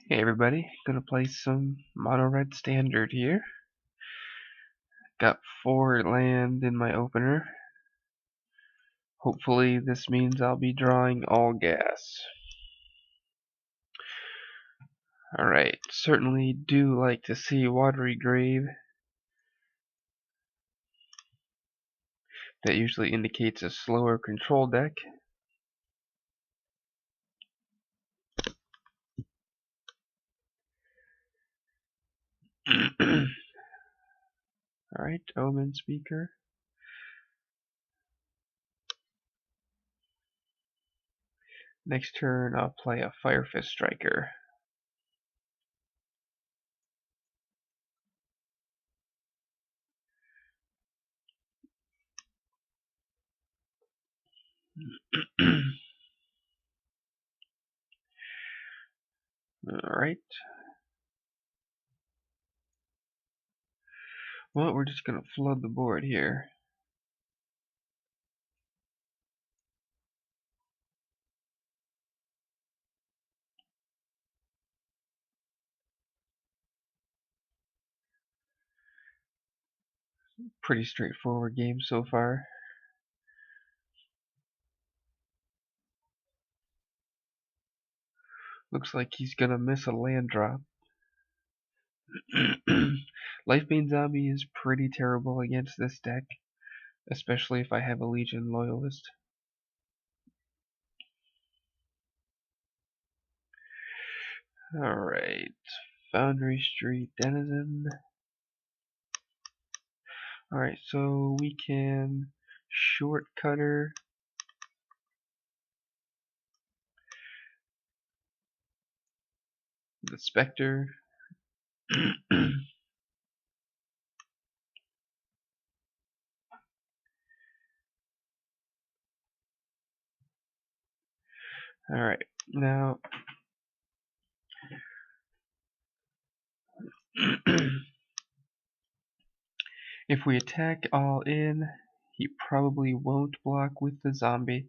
Hey everybody, gonna play some mono red standard here. Got 4 land in my opener. Hopefully this means I'll be drawing all gas. Alright, certainly do like to see Watery Grave. That usually indicates a slower control deck. Alright, Omen Speaker. Next turn I'll play a Fire Fist Striker. Alright. Well, we're just gonna flood the board here. Pretty straightforward game so far. Looks like he's gonna miss a land drop. Lifebane Zombie is pretty terrible against this deck, especially if I have a Legion Loyalist. Alright, Foundry Street Denizen. Alright, so we can Short Cutter the Spectre. Alright, now if we attack all in, he probably won't block with the zombie.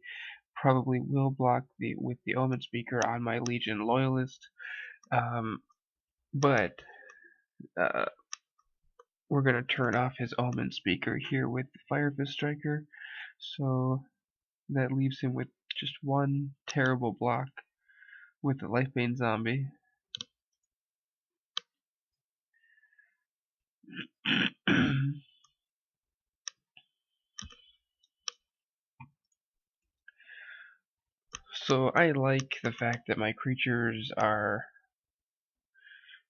Probably will block with the Omen Speaker on my Legion Loyalist. But we're going to turn off his Omen Speaker here with the Fire Fist Striker. So that leaves him with just one terrible block with the Lifebane Zombie. So I like the fact that my creatures are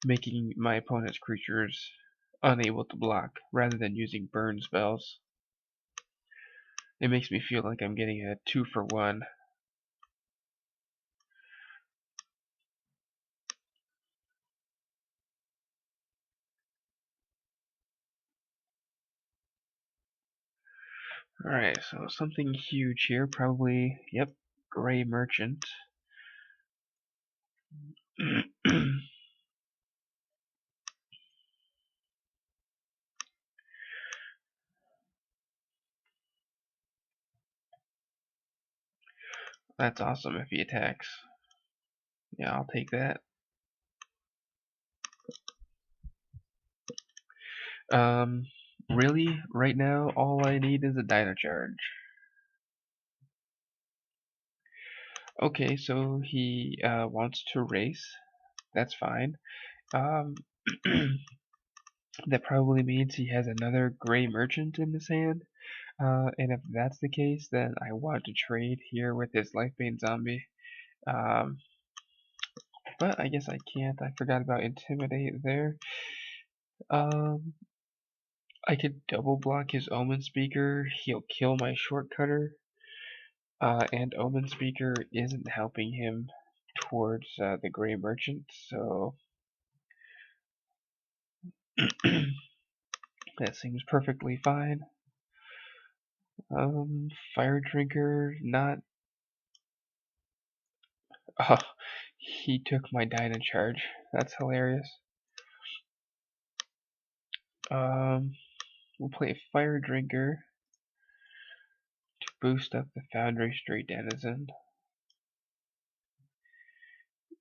making my opponent's creatures unable to block rather than using burn spells. It makes me feel like I'm getting a 2-for-1. Alright, so something huge here, probably, yep, Gray Merchant. That's awesome if he attacks. Yeah, I'll take that. Really, right now, all I need is a Dino Charge. Okay, so he wants to race. That's fine. That probably means he has another Gray Merchant in his hand. And if that's the case, then I want to trade here with his Lifebane Zombie. But I guess I can't. I forgot about Intimidate there. I could double block his Omen Speaker. He'll kill my Short Cutter. And Omen Speaker isn't helping him towards the Gray Merchant, so that seems perfectly fine. Fire Drinker, not. Oh, he took my Dino Charge. That's hilarious. We'll play a Fire Drinker to boost up the Foundry Street Denizen.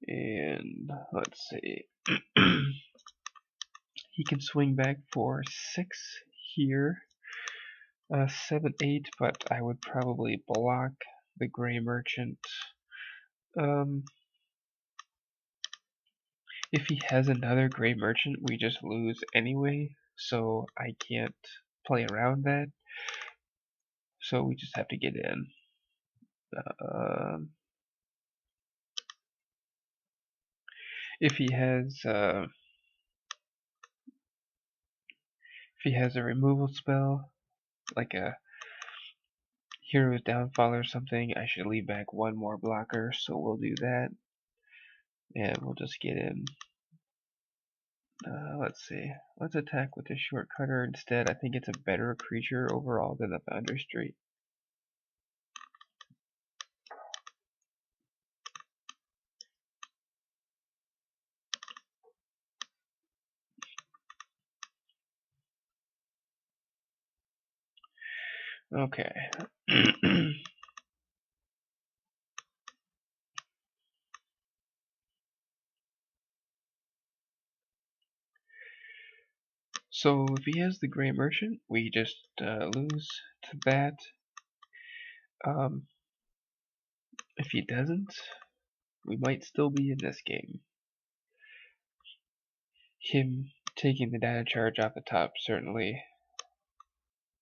And let's see. He can swing back for 6 here. 7-8, but I would probably block the Gray Merchant. If he has another Gray Merchant, we just lose anyway, so I can't play around that. So we just have to get in. If he has a removal spell, like a Hero's Downfall or something, I should leave back one more blocker, so we'll do that. And we'll just get in. Let's see. Let's attack with the Short Cutter instead. I think it's a better creature overall than the Boundary Street. Okay. So if he has the Gray Merchant, we just lose to that. If he doesn't, we might still be in this game. Him taking the data charge off the top certainly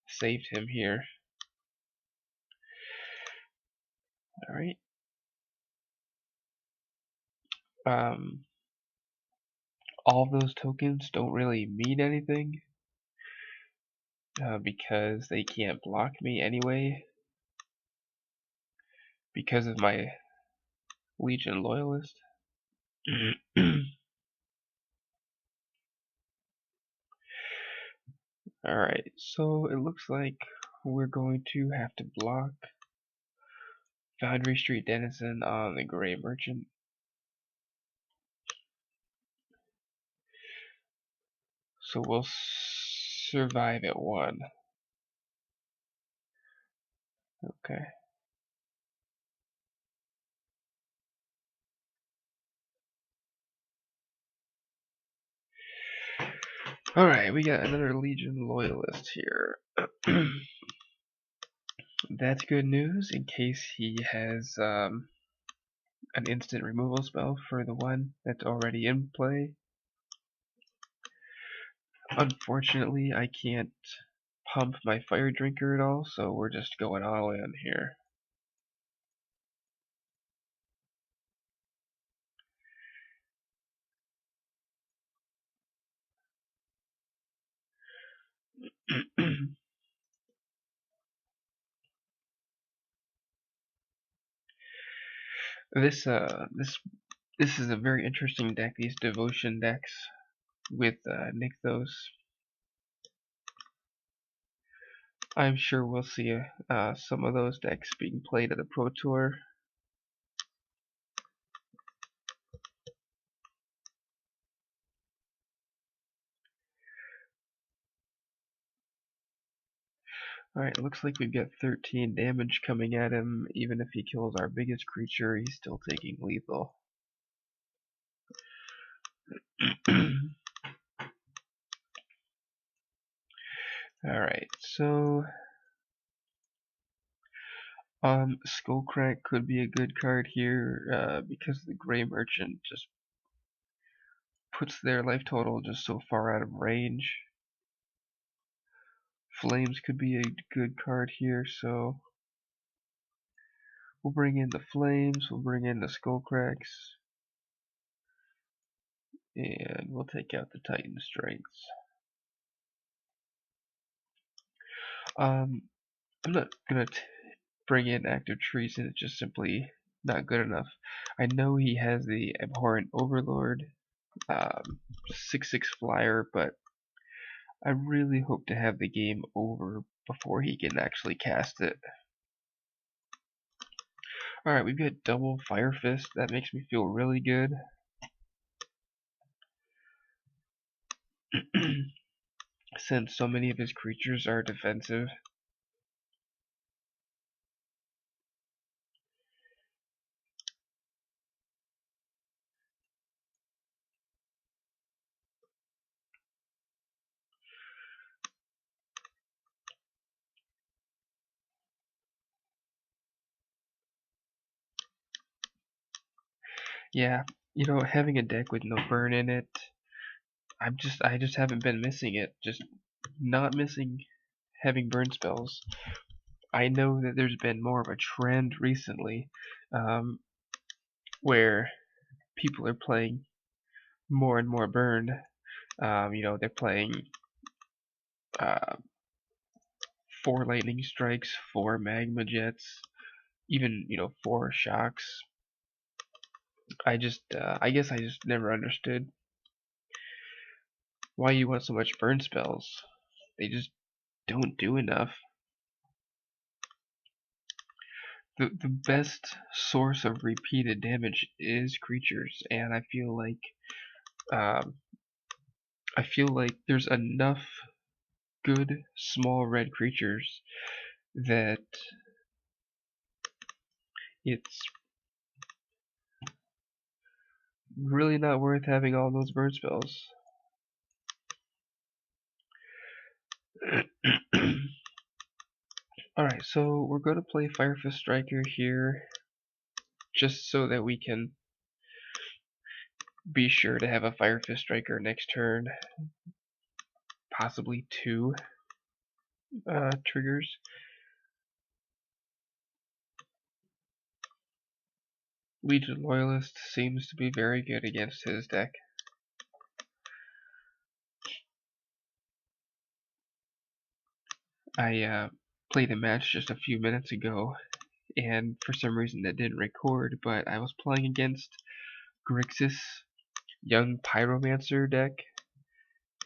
saved him here. Alright. All of those tokens don't really mean anything because they can't block me anyway because of my Legion Loyalist. Alright, so it looks like we're going to have to block Foundry Street Denizen on the Gray Merchant. So we'll survive at 1. Okay. Alright, we got another Legion Loyalist here. That's good news in case he has an instant removal spell for the one that's already in play. Unfortunately, I can't pump my Fire Drinker at all, so we're just going all in here. This is a very interesting deck. These Devotion decks with Nykthos. I'm sure we'll see some of those decks being played at the Pro Tour. Alright, looks like we've got 13 damage coming at him. Even if he kills our biggest creature, he's still taking lethal. Alright, so Skullcrack could be a good card here because the Gray Merchant just puts their life total just so far out of range. Flames could be a good card here, so we'll bring in the Flames, we'll bring in the Skullcracks, and we'll take out the Titan Strengths. I'm not gonna bring in Active Treason, it's just simply not good enough. I know he has the Abhorrent Overlord, 6/6 flyer, but I really hope to have the game over before he can actually cast it. Alright, we've got double Fire Fist. That makes me feel really good. Since so many of his creatures are defensive. Yeah, you know, having a deck with no burn in it, I just haven't been missing it. Just not missing having burn spells. I know that there's been more of a trend recently, um, where people are playing more and more burn. You know, they're playing uh, 4 lightning strikes, 4 magma jets, even, you know, 4 shocks. I guess I just never understood why you want so much burn spells. They just don't do enough. The best source of repeated damage is creatures, and um, I feel like there's enough good small red creatures that it's really not worth having all those burn spells. Alright, so we're going to play Firefist Striker here, just so that we can be sure to have a Firefist Striker next turn. Possibly 2 triggers. Legion Loyalist seems to be very good against his deck. I played a match just a few minutes ago, and for some reason that didn't record, but I was playing against Grixis Young Pyromancer deck,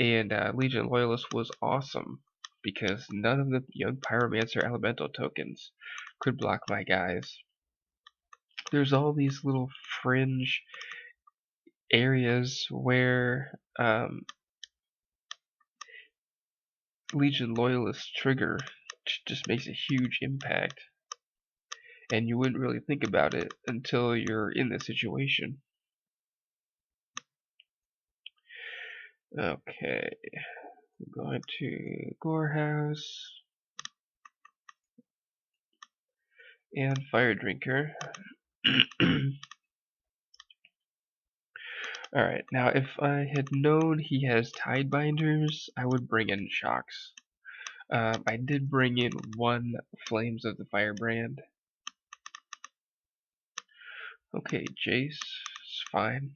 and Legion Loyalist was awesome because none of the Young Pyromancer elemental tokens could block my guys. There's all these little fringe areas where Legion Loyalist trigger just makes a huge impact, and you wouldn't really think about it until you're in this situation. Okay, I'm going to Gorehouse and Fire Drinker. Alright, now if I had known he has Tidebinders, I would bring in Shocks. I did bring in 1 Flames of the Firebrand. Okay, Jace is fine.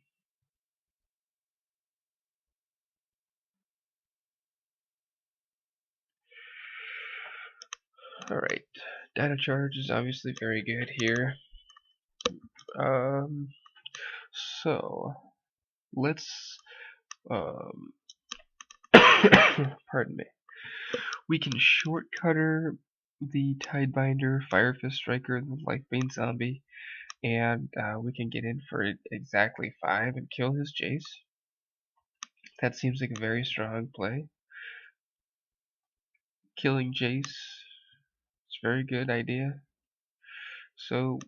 Alright, Dino Charge is obviously very good here. So let's pardon me. We can shortcutter the Tidebinder, Firefist Striker, and the Lifebane Zombie, and we can get in for exactly 5 and kill his Jace. That seems like a very strong play. Killing Jace is a very good idea. So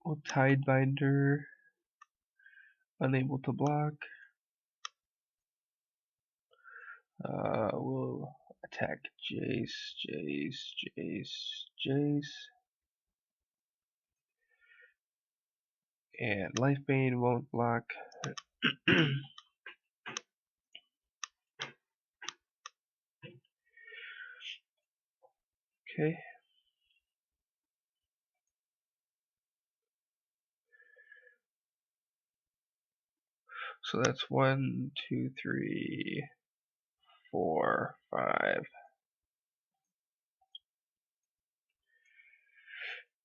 we'll Tidebinder, unable to block. We'll attack Jace, and Lifebane won't block. Okay. So that's 1, 2, 3, 4, 5.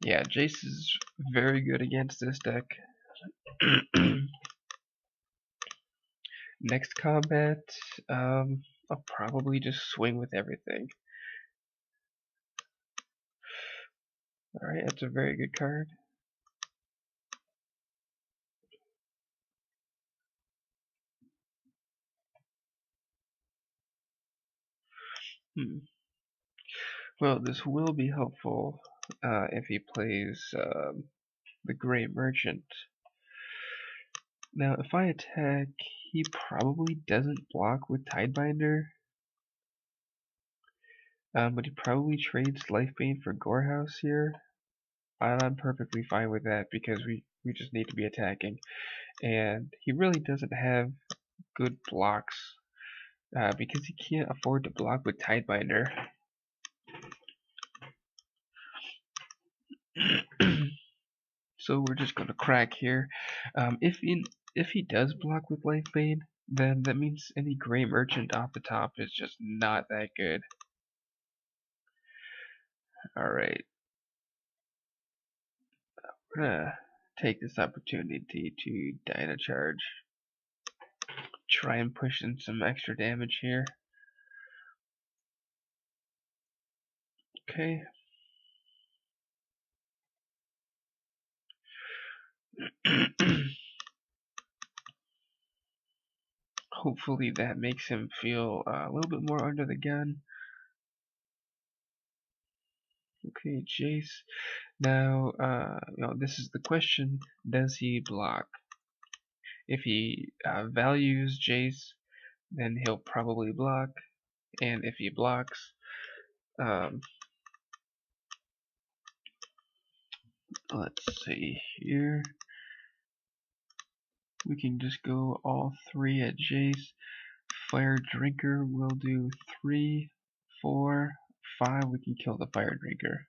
Yeah, Jace is very good against this deck. Next combat, I'll probably just swing with everything. Alright, that's a very good card. Well, this will be helpful if he plays the Grey Merchant. Now, if I attack, he probably doesn't block with Tidebinder. But he probably trades Lifebane for Gorehouse here. And I'm perfectly fine with that because We just need to be attacking. And he really doesn't have good blocks because he can't afford to block with Tidebinder. So we're just gonna crack here. If he does block with Life Bane, then that means any Gray Merchant off the top is just not that good. Alright. We're gonna take this opportunity to Dyna Charge. Try and push in some extra damage here. Okay. Hopefully that makes him feel a little bit more under the gun. Okay, Jace. Now, this is the question: does he block? If he values Jace, then he'll probably block, and if he blocks, let's see here. We can just go all 3 at Jace. Fire Drinker will do 3, 4, 5. We can kill the Fire Drinker.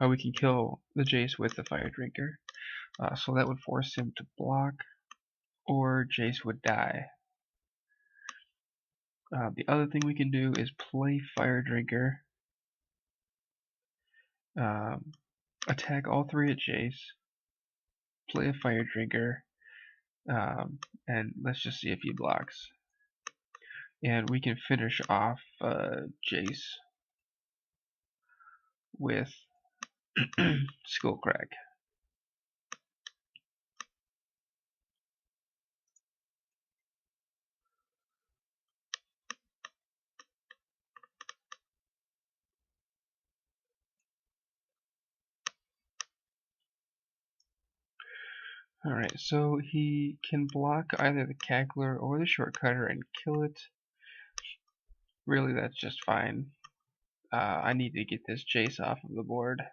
We can kill the Jace with the Fire Drinker. So that would force him to block, or Jace would die. The other thing we can do is play Fire Drinker, attack all 3 at Jace, play a Fire Drinker, and let's just see if he blocks. And we can finish off Jace with Skullcrack. Alright, so he can block either the Cackler or the Shortcutter and kill it. Really, that's just fine. I need to get this Jace off of the board.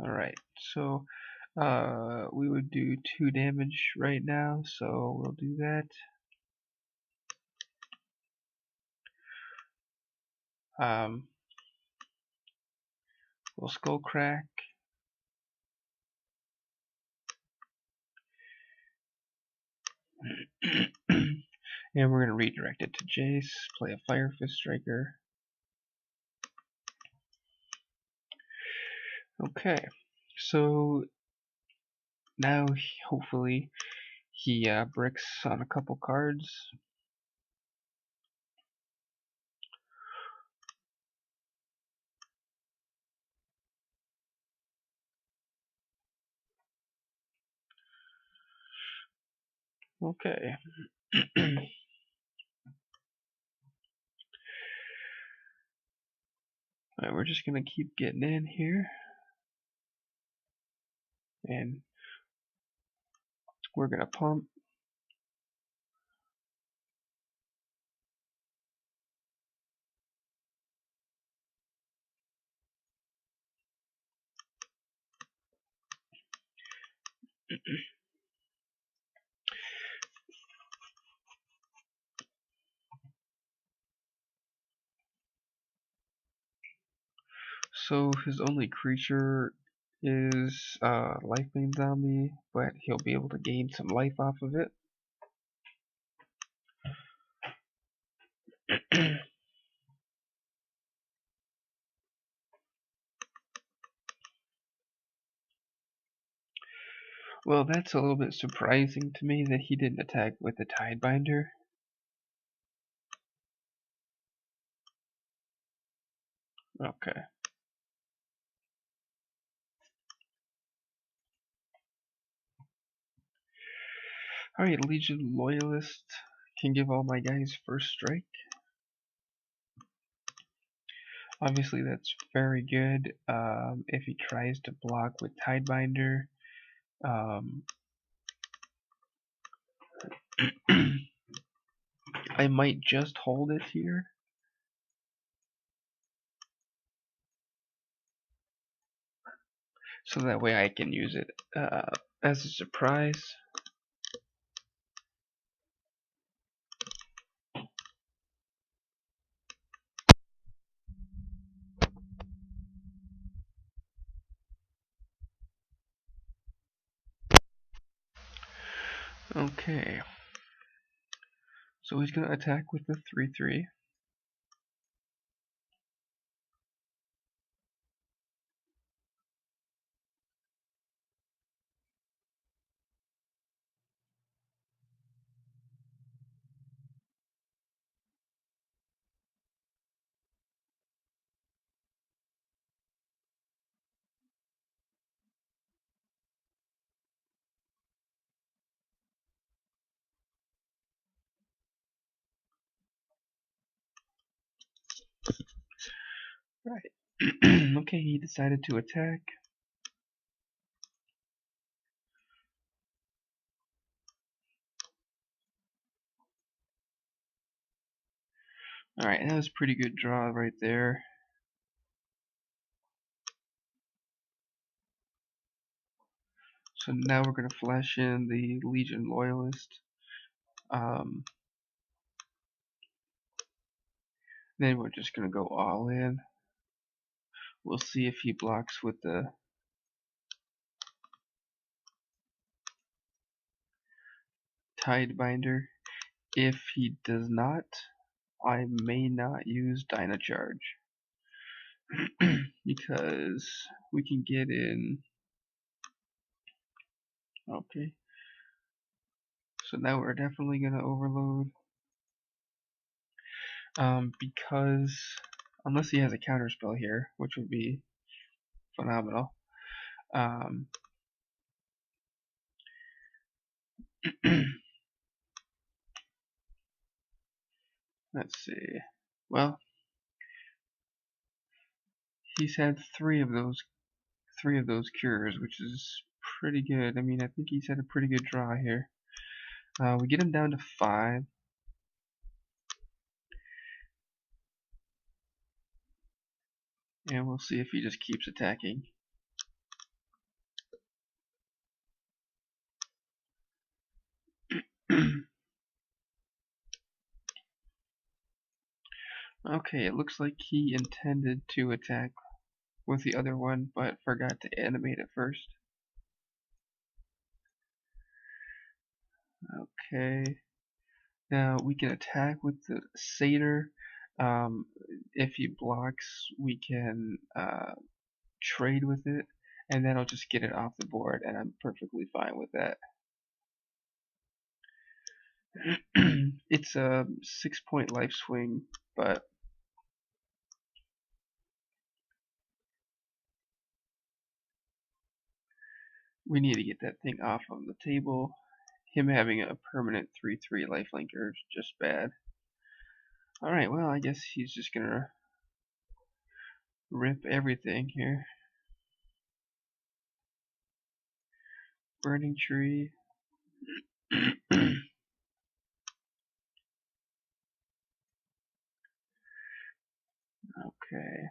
Alright, so we would do 2 damage right now, so we'll do that. We'll Skullcrack. And we're going to redirect it to Jace, play a Fire Fist Striker. Okay, so now hopefully he bricks on a couple cards. Okay. Alright, we're just gonna keep getting in here. And we're gonna pump. So his only creature is Lifelink Zombie, but he'll be able to gain some life off of it. Well, that's a little bit surprising to me that he didn't attack with the Tidebinder. Okay. Alright, Legion Loyalist can give all my guys first strike. Obviously that's very good. If he tries to block with Tidebinder, I might just hold it here. so that way I can use it as a surprise. Okay, so he's gonna attack with the 3/3. Right. Okay, he decided to attack. Alright, that was a pretty good draw right there. So now we're going to flash in the Legion Loyalist. Then we're just going to go all in. We'll see if he blocks with the Tidebinder. If he does not, I may not use Dynacharge. Because we can get in. Okay. So now we're definitely going to overload. Because unless he has a counterspell here, which would be phenomenal. Let's see. Well, he's had three of those cures, which is pretty good. I mean, I think he's had a pretty good draw here. We get him down to 5. And we'll see if he just keeps attacking. Okay, it looks like he intended to attack with the other one, but forgot to animate it first. Okay, now we can attack with the Satyr. If he blocks, we can trade with it, and then I'll just get it off the board, and I'm perfectly fine with that. It's a 6-point life swing, but we need to get that thing off of the table. Him having a permanent 3/3 lifelinker is just bad. Alright, well, I guess he's just gonna rip everything here. Burning tree. Okay.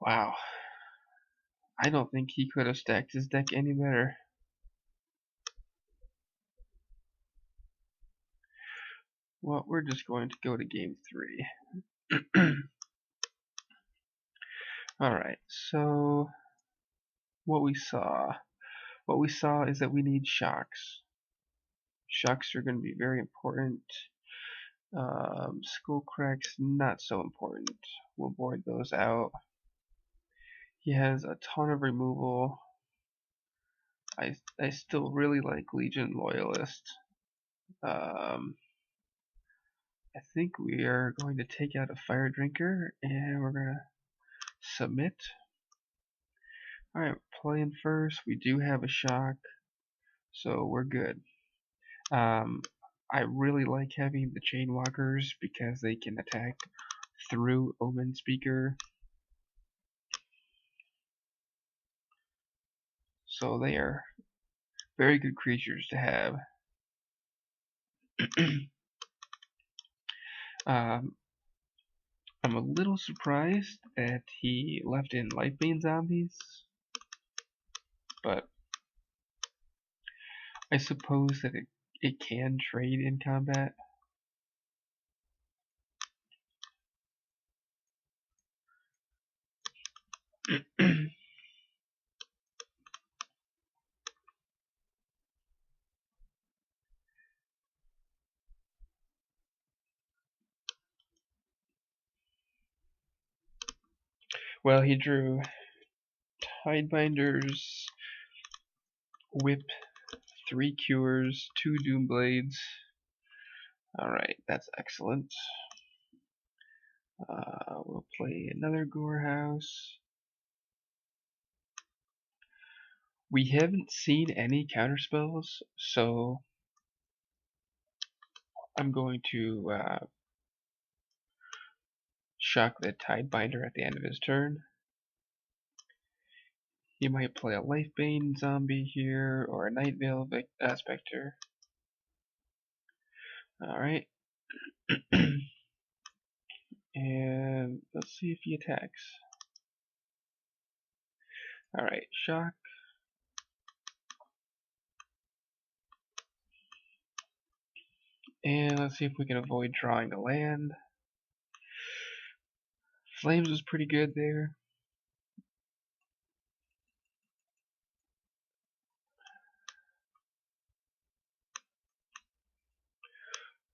Wow. I don't think he could have stacked his deck any better. Well, we're just going to go to game 3. Alright, so what we saw is that we need shocks. Shocks are going to be very important. Skull cracks, not so important. We'll board those out. He has a ton of removal. I still really like Legion Loyalist. I think we are going to take out a Fire Drinker, and we're going to submit. Alright, playing first. We do have a shock, so we're good. I really like having the Chain Walkers because they can attack through Omen Speaker. so they are very good creatures to have. um, I'm a little surprised that he left in Lifebane zombies, but I suppose that it can trade in combat. Well, he drew Tidebinders, Whip, 3 Cures, 2 Doomblades. Alright, that's excellent. We'll play another Gorehouse. We haven't seen any counterspells, so I'm going to shock the Tidebinder at the end of his turn. He might play a Lifebane zombie here, or a Night Veil Spectre. Alright. And let's see if he attacks. Alright, shock. And let's see if we can avoid drawing a land. Flames was pretty good there.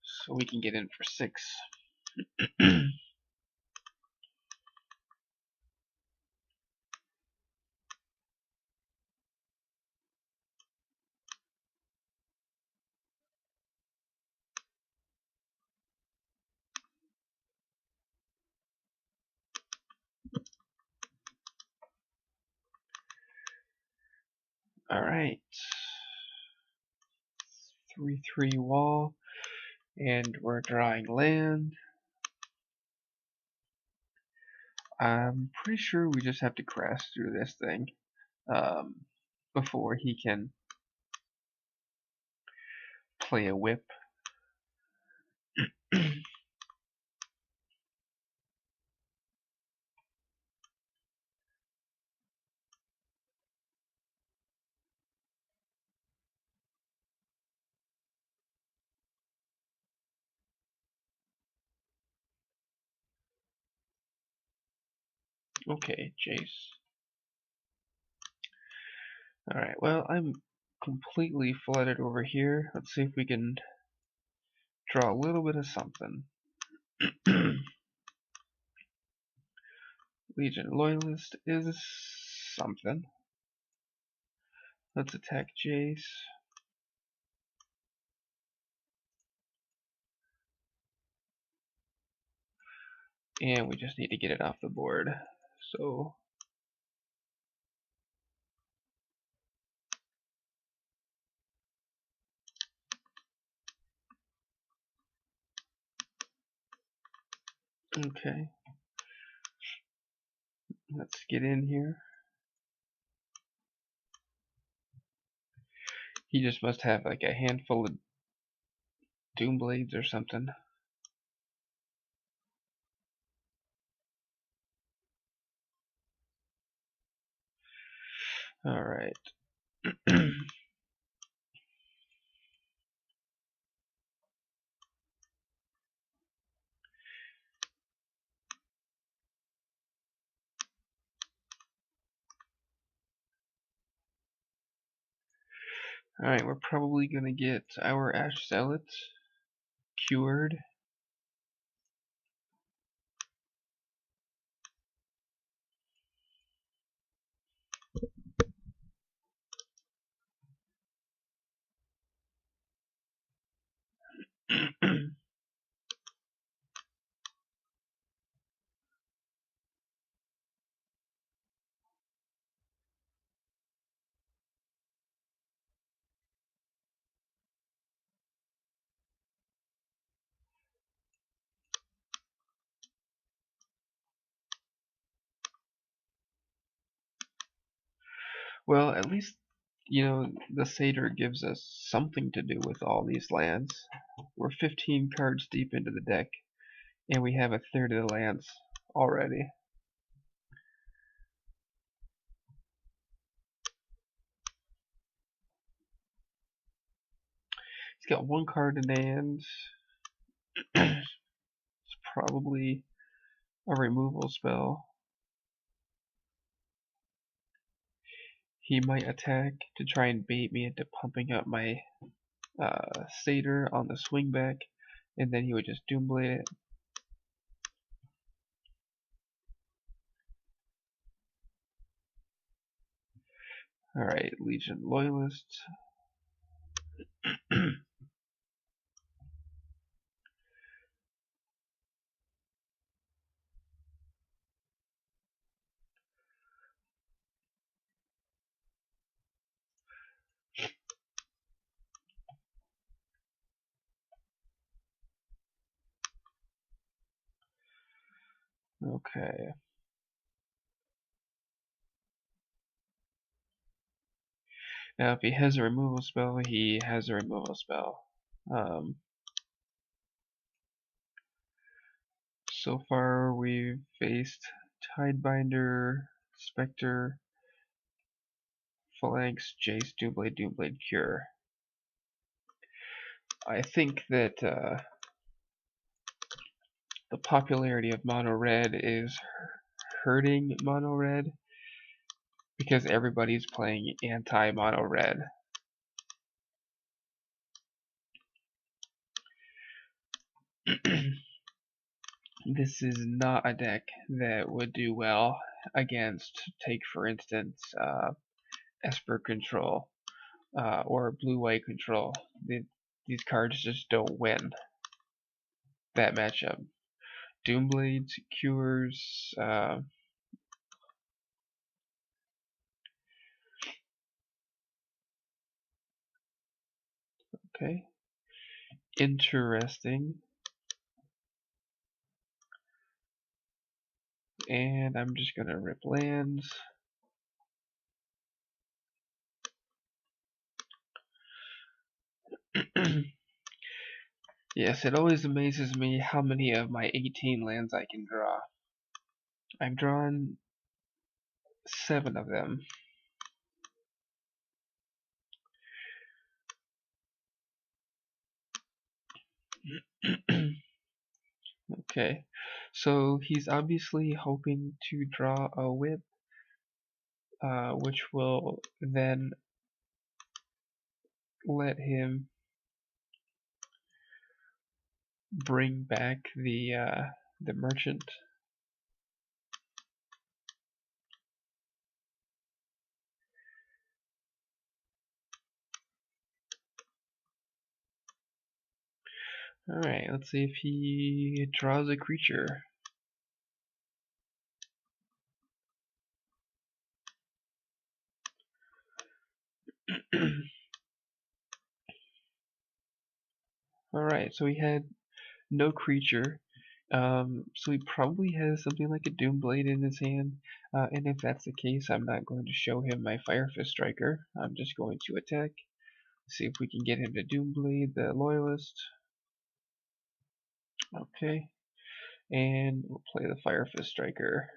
So we can get in for 6. Alright. 3/3 wall. And we're drawing land. I'm pretty sure we just have to crash through this thing before he can play a whip. Okay, Jace. Alright, well, I'm completely flooded over here. Let's see if we can draw a little bit of something. Legion Loyalist is something. Let's attack Jace. And we just need to get it off the board. So okay. Let's get in here. He just must have like a handful of Doomblades or something. Alright. Alright, we're probably gonna get our Ash Zealot cured. Well, at least You know, the Satyr gives us something to do with all these lands. We're 15 cards deep into the deck, and we have a third of the lands already. He's got one card in hand. It's probably a removal spell. He might attack to try and bait me into pumping up my Satyr on the swing back, and then he would just Doomblade it. Alright, Legion Loyalist. Okay. Now, if he has a removal spell, he has a removal spell. So far, we've faced Tidebinder, Spectre, Phalanx, Jace, Doomblade, Doomblade, Cure. I think that the popularity of Mono Red is hurting Mono Red because everybody's playing anti-Mono Red. This is not a deck that would do well against, take for instance, Esper Control or Blue-White Control. These cards just don't win that matchup. Doomblades, Cures, okay, interesting. And I'm just gonna rip lands. Yes, it always amazes me how many of my 18 lands I can draw. I've drawn 7 of them. Okay, so he's obviously hoping to draw a whip, which will then let him bring back the merchant. Alright, let's see if he draws a creature. Alright, so he had no creature. So he probably has something like a Doomblade in his hand. And if that's the case, I'm not going to show him my Fire Fist Striker. I'm just going to attack. See if we can get him to Doomblade the Loyalist. Okay. And we'll play the Fire Fist Striker.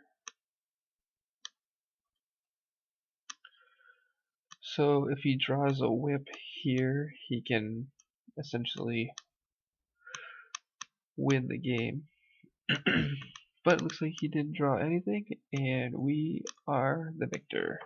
So if he draws a whip here, he can essentially win the game. But it looks like he didn't draw anything, and we are the victor.